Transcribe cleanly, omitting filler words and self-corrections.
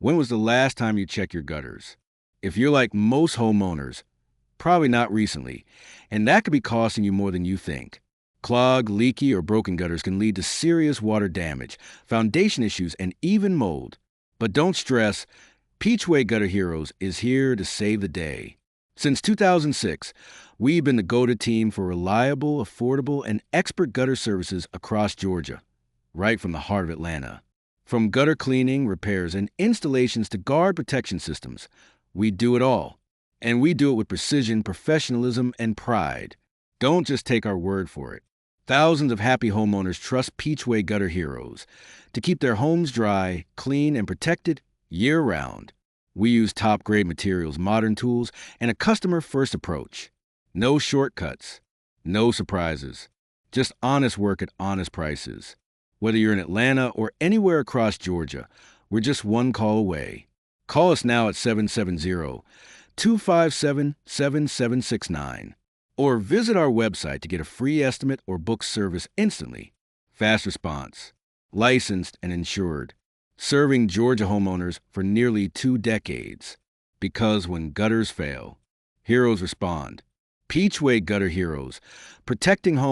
When was the last time you checked your gutters? If you're like most homeowners, probably not recently, and that could be costing you more than you think. Clogged, leaky, or broken gutters can lead to serious water damage, foundation issues, and even mold. But don't stress, Peachway Gutter Heroes is here to save the day. Since 2006, we've been the go-to team for reliable, affordable, and expert gutter services across Georgia, right from the heart of Atlanta. From gutter cleaning, repairs, and installations to guard protection systems, we do it all. And we do it with precision, professionalism, and pride. Don't just take our word for it. Thousands of happy homeowners trust Peachway Gutter Heroes to keep their homes dry, clean, and protected year-round. We use top-grade materials, modern tools, and a customer-first approach. No shortcuts, no surprises, just honest work at honest prices. Whether you're in Atlanta or anywhere across Georgia, we're just one call away. Call us now at 770-257-7769 or visit our website to get a free estimate or book service instantly. Fast response, licensed and insured, serving Georgia homeowners for nearly 2 decades. Because when gutters fail, heroes respond. Peachway Gutter Heroes, protecting homes